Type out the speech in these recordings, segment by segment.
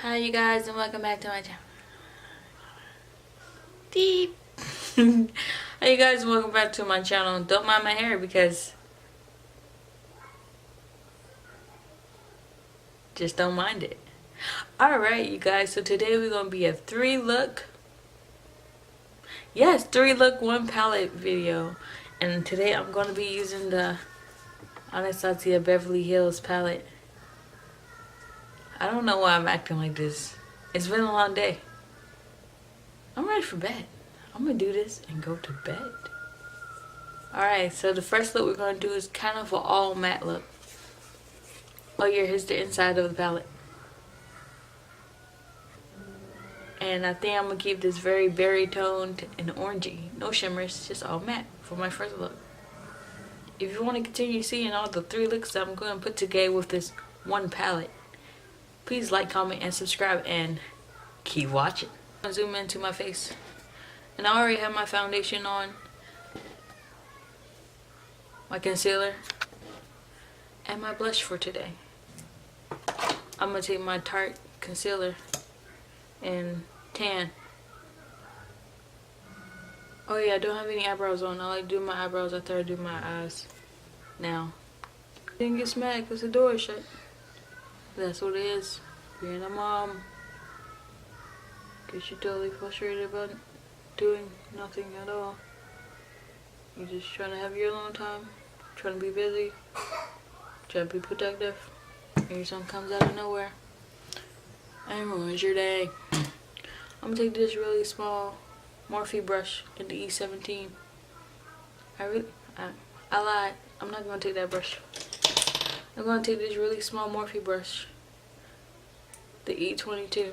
Hi you guys and welcome back to my channel. Deep. Hi you guys and welcome back to my channel. Don't mind my hair because just don't mind it. Alright you guys, so today we're gonna be a 3-look one palette video. And today I'm gonna be using the Anastasia Beverly Hills palette. I don't know why I'm acting like this. It's been a long day. I'm ready for bed. I'm gonna do this and go to bed. Alright, so the first look we're gonna do is kind of an all matte look. Oh yeah, here's the inside of the palette. And I think I'm gonna keep this very berry toned and orangey. No shimmers, just all matte for my first look. If you want to continue seeing all the 3 looks that I'm going to put together with this one palette, please like, comment, and subscribe, and keep watching. I'm gonna zoom into my face. And I already have my foundation on, my concealer, and my blush for today. I'm gonna take my Tarte concealer and tan. Oh yeah, I don't have any eyebrows on. I like doing my eyebrows after I do my eyes now. Didn't get mad because the door is shut. That's what it is. Being a mom. Because you're totally frustrated about doing nothing at all. You're just trying to have your alone time. Trying to be busy. Trying to be productive. And your son comes out of nowhere and ruins your day. I'm going to take this really small Morphe brush in the E17. I lied. I'm not going to take that brush. I'm going to take this really small Morphe brush, the E22.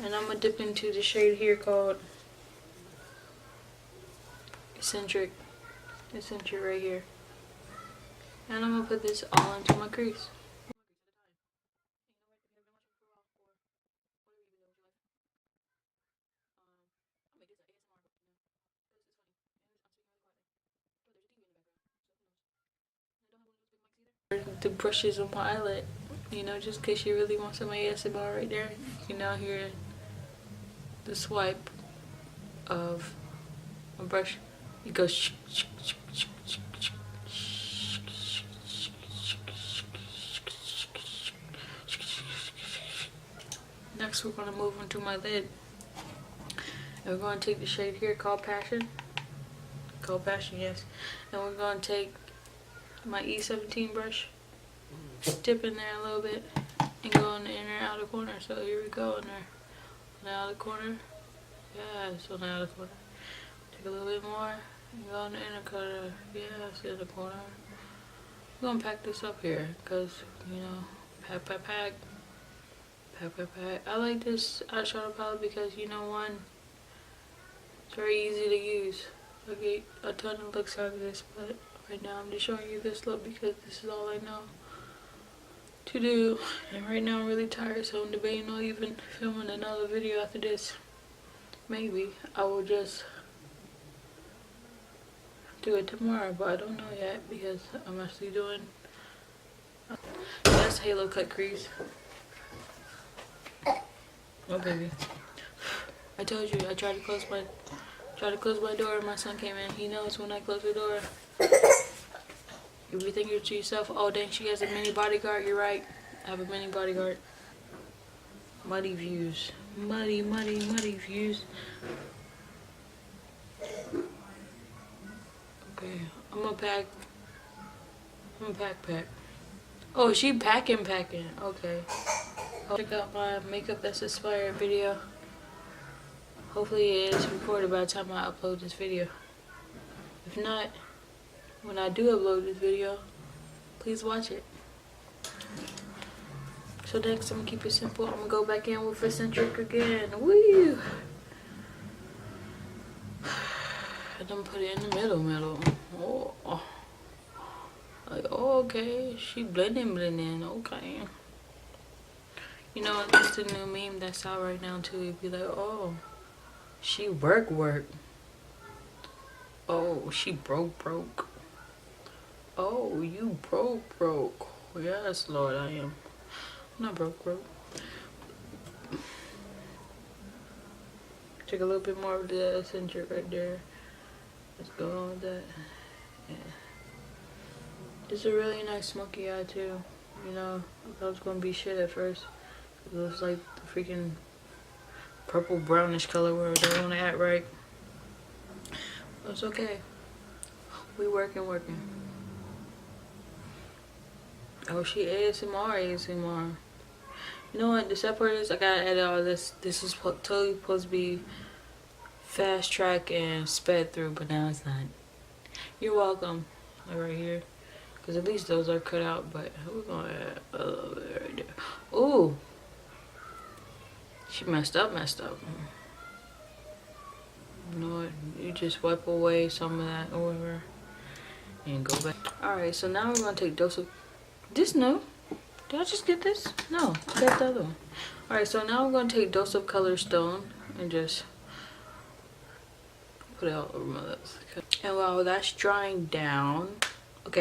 And I'm going to dip into the shade here called Eccentric. Eccentric right here. And I'm going to put this all into my crease. The brushes on my eyelid, you know, just in case you really want some ASMR right there. You can now hear the swipe of my brush. It goes. Next, we're going to move into my lid. And we're going to take the shade here called Passion. Called Passion, yes. And we're going to take my E17 brush, dip in there a little bit, and go in the inner outer corner. So here we go, in there, on the outer corner. Yes, on the outer corner. Take a little bit more, and go in the inner corner. Yes, inner corner. We're gonna pack this up here, cause you know, pack. I like this eyeshadow palette because you know, one, it's very easy to use. I get a ton of looks out of this, but right now I'm just showing you this look because this is all I know to do. And right now I'm really tired, so I'm debating on even filming another video after this. Maybe I will just do it tomorrow, but I don't know yet because I'm actually doing that's halo cut crease. Oh baby, I told you I tried to close my door and my son came in. He knows when I close the door. If you think to yourself, oh dang, she has a mini bodyguard, you're right. I have a mini bodyguard. Muddy views. Muddy views. Okay, I'm gonna pack. Oh, she packing. Okay. I'll check out my Makeup That's Inspired video. Hopefully it is recorded by the time I upload this video. If not, when I do upload this video, please watch it. So next, I'm gonna keep it simple. I'm gonna go back in with Eccentric again. Woo! And I'm gonna put it in the middle. Oh. Like, oh, okay. She blending. Okay. You know, it's the new meme that's out right now too. You'd be like, oh, she work. Oh, she broke. Oh, you broke. Yes, Lord, I am. I'm not broke. Take a little bit more of the eccentric right there. Let's go on with that. Yeah. It's a really nice smoky eye too. You know, I thought it was gonna be shit at first. It looks like the freaking purple brownish color where they want to act right. But it's okay. We working. Oh, she ASMR. You know what? The sad part is I gotta edit all this. This is totally supposed to be fast track and sped through, but now it's not. You're welcome. Like right here. Because at least those are cut out, but we're gonna add a little bit right there. Ooh. She messed up. You know what? You just wipe away some of that or whatever. And go back. Alright, so now we're gonna take dose of this. No. Did I just get this? No, I got the other one. Alright, so now we're gonna take dose of color stone and just put it all over my lips. And while that's drying down, I'm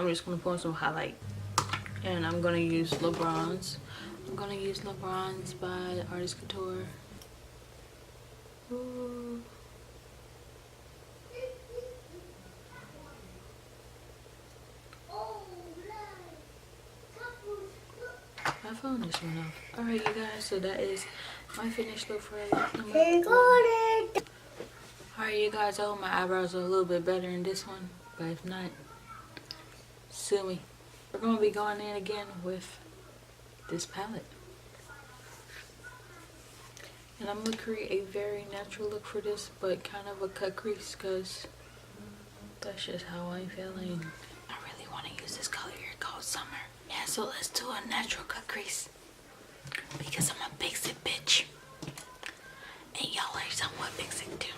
just gonna put on some highlight. And I'm gonna use LeBron's. By Artist Couture. Ooh. My phone just went off. Alright, you guys, so that is my finished look for Alright, you guys, I hope my eyebrows are a little bit better in this one, but if not, sue me. We're going to be going in again with this palette. And I'm going to create a very natural look for this, but kind of a cut crease, because that's just how I'm feeling. I really want to use this color here called Summer. Yeah, so let's do a natural cut crease, because I'm a big zip bitch. And y'all are somewhat big zip too.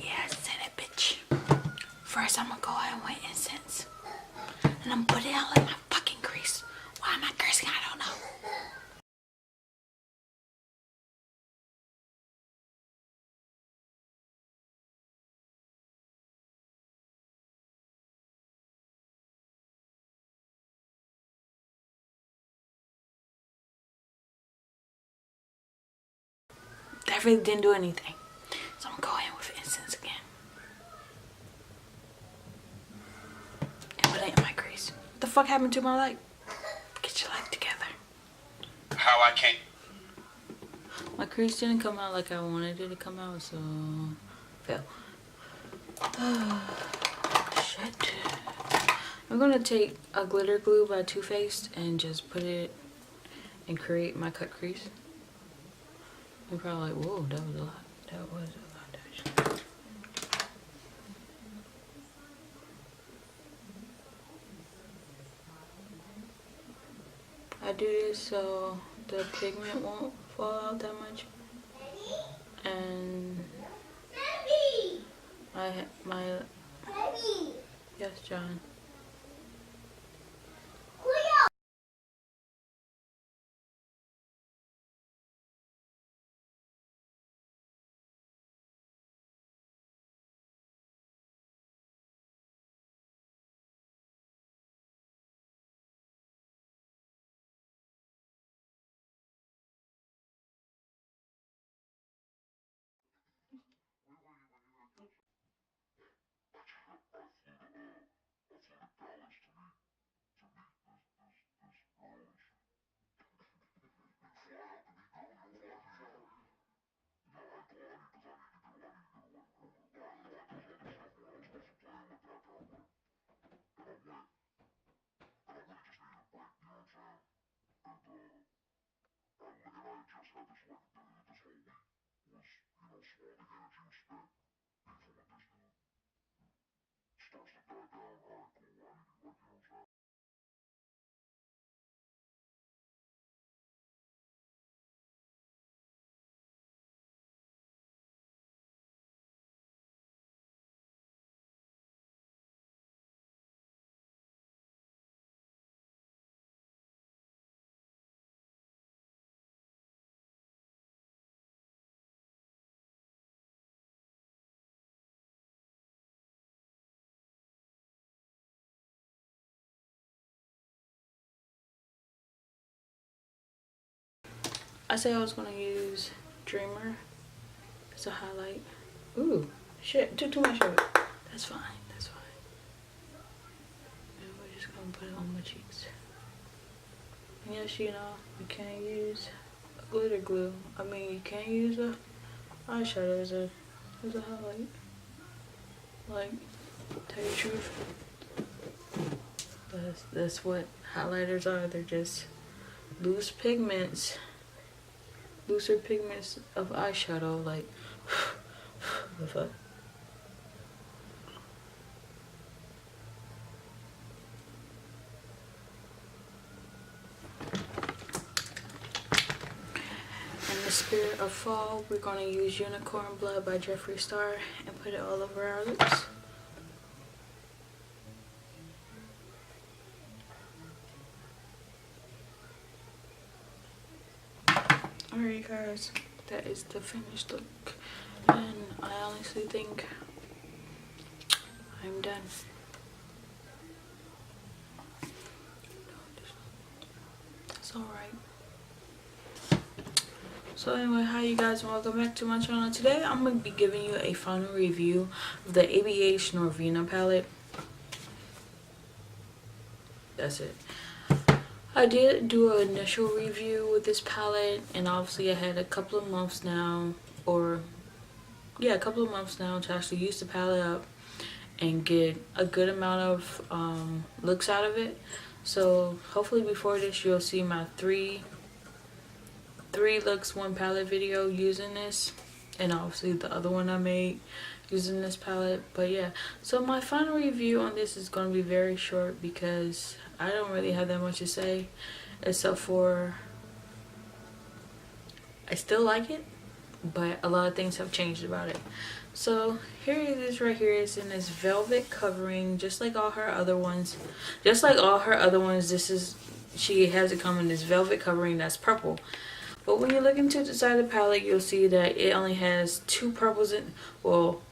Yeah, said it, bitch. First, I'm gonna go ahead with incense. And I'm putting it out like my fucking crease. Why am I cursing? I don't know. That really didn't do anything. So I'm gonna go in with incense again. And put it in my crease. What the fuck happened to my light? Get your life together. How I can't. My crease didn't come out like I wanted it to come out, so fail. Shit. I'm gonna take a glitter glue by Too Faced and just put it and create my cut crease. You're probably like, whoa, that was a lot. That was a lot, actually. I do this so the pigment won't fall out that much. And yes, John. I say I was gonna use Dreamer as a highlight. Ooh, shit, took too much of it. That's fine, that's fine. And we're just gonna put it on my cheeks. And yes, you know, you can't use glitter glue. I mean, you can't use a eyeshadow as a highlight. Like, tell you the truth. That's what highlighters are. They're just loose pigments. Looser pigments of eyeshadow. Like, the fuck? In the spirit of fall, we're going to use Unicorn Blood by Jeffree Star and put it all over our lips. Alright guys, that is the finished look, and I honestly think I'm done. That's alright. So anyway, hi you guys and welcome back to my channel. Today I'm going to be giving you a final review of the ABH Norvina palette. That's it. I did do an initial review with this palette, and obviously I had a couple of months now, to actually use the palette up and get a good amount of looks out of it. So hopefully before this you'll see my three looks one palette video using this, and obviously the other one I made using this palette. But yeah, so my final review on this is going to be very short because I don't really have that much to say, except for I still like it, but a lot of things have changed about it. So here it is right here. It's in this velvet covering, just like all her other ones. She has it come in this velvet covering that's purple. But when you look into the side of the palette, you'll see that it only has two purples in, well,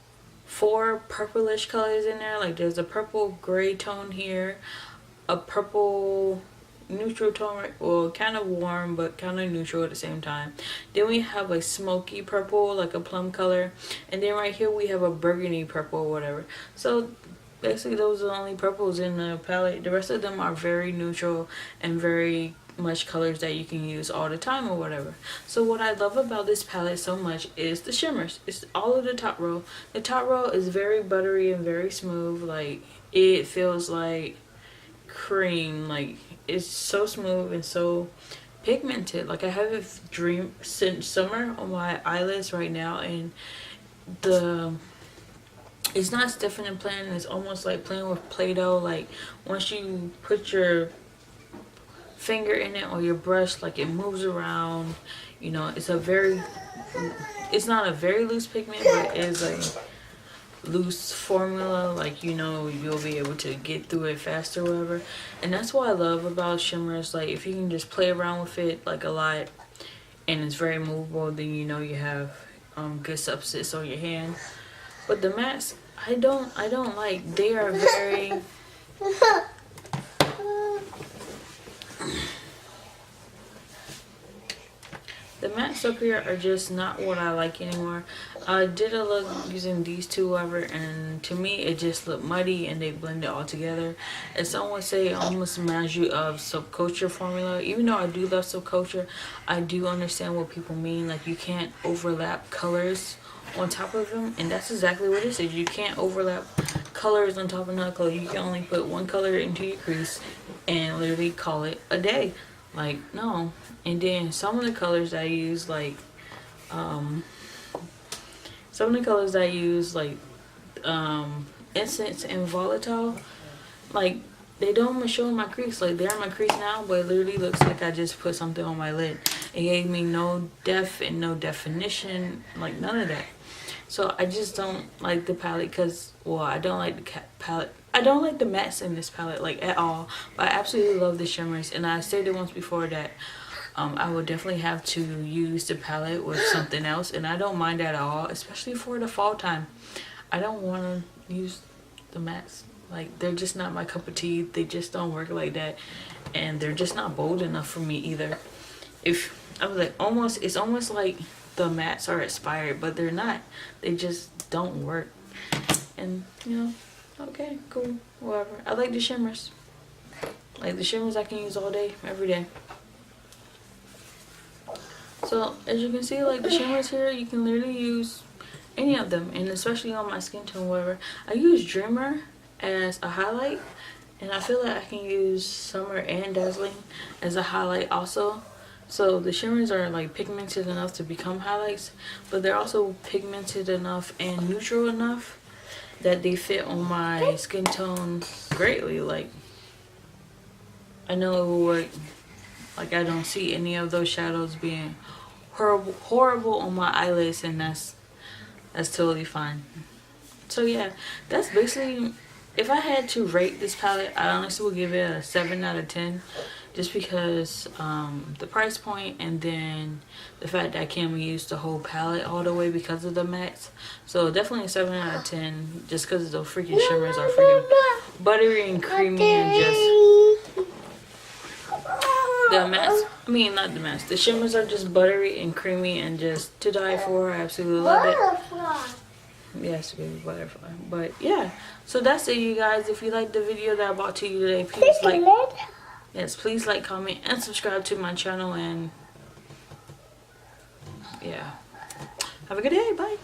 four purplish colors in there. Like there's a purple gray tone here, a purple neutral tone, well, kind of warm but kind of neutral at the same time. Then we have a smoky purple, like a plum color, and then right here we have a burgundy purple or whatever. So basically those are the only purples in the palette. The rest of them are very neutral and very much colors that you can use all the time or whatever. So what I love about this palette so much is the shimmers. It's all of the top row. The top row is very buttery and very smooth. Like, it feels like cream. Like, it's so smooth and so pigmented. Like, I have a dream since summer on my eyelids right now, and it's not stiffing and playing. It's almost like playing with Play-Doh. Like, once you put your finger in it or your brush, like, it moves around. You know, it's not a very loose pigment, but it is a loose formula. Like, you know, you'll be able to get through it faster or whatever. And that's what I love about shimmers. Like, if you can just play around with it like a lot and it's very movable, then you know you have good substance on your hand. But the mattes, I don't like. They are very the mattes up here are just not what I like anymore. I did a look using these two, however, and to me it just looked muddy and they blended all together. And some would say it almost reminds you of subculture formula. Even though I do love subculture, I do understand what people mean. Like, you can't overlap colors on top of them, and that's exactly what this is. You can't overlap colors on top of another color. You can only put one color into your crease and literally call it a day. Like, no. And then some of the colors I use, like Incense and Volatile, like, they don't even show in my crease. Like, they're in my crease now, but it literally looks like I just put something on my lid. It gave me no depth and no definition, like none of that. So I just don't like the palette because, well, I don't like the palette. I don't like the mattes in this palette, like, at all. But I absolutely love the shimmers. And I stated once before that I would definitely have to use the palette with something else. And I don't mind that at all, especially for the fall time. I don't want to use the mattes. Like, they're just not my cup of tea. They just don't work like that. And they're just not bold enough for me either. If I was like, it's almost like the mattes are expired, but they're not. They just don't work. And you know, okay, cool, whatever. I like the shimmers. Like the shimmers I can use all day, every day. So as you can see, like the shimmers here, you can literally use any of them, and especially on my skin tone, whatever. I use Dreamer as a highlight, and I feel like I can use Summer and Dazzling as a highlight also. So the shimmers are like pigmented enough to become highlights, but they're also pigmented enough and neutral enough that they fit on my skin tone greatly. Like I know it will work. Like I don't see any of those shadows being horrible on my eyelids, and that's totally fine. So yeah, that's basically, if I had to rate this palette, I honestly would give it a 7 out of 10, just because the price point, and then the fact that I can't use the whole palette all the way because of the mattes. So definitely a 7 out of 10, just because the freaking shimmers are freaking buttery and creamy, and just the mattes, I mean not the mattes, the shimmers are just buttery and creamy and just to die for. I absolutely love it. Yes, baby butterfly. But yeah, so that's it, you guys. If you liked the video that I brought to you today, please like, comment, and subscribe to my channel. And yeah, have a good day. Bye.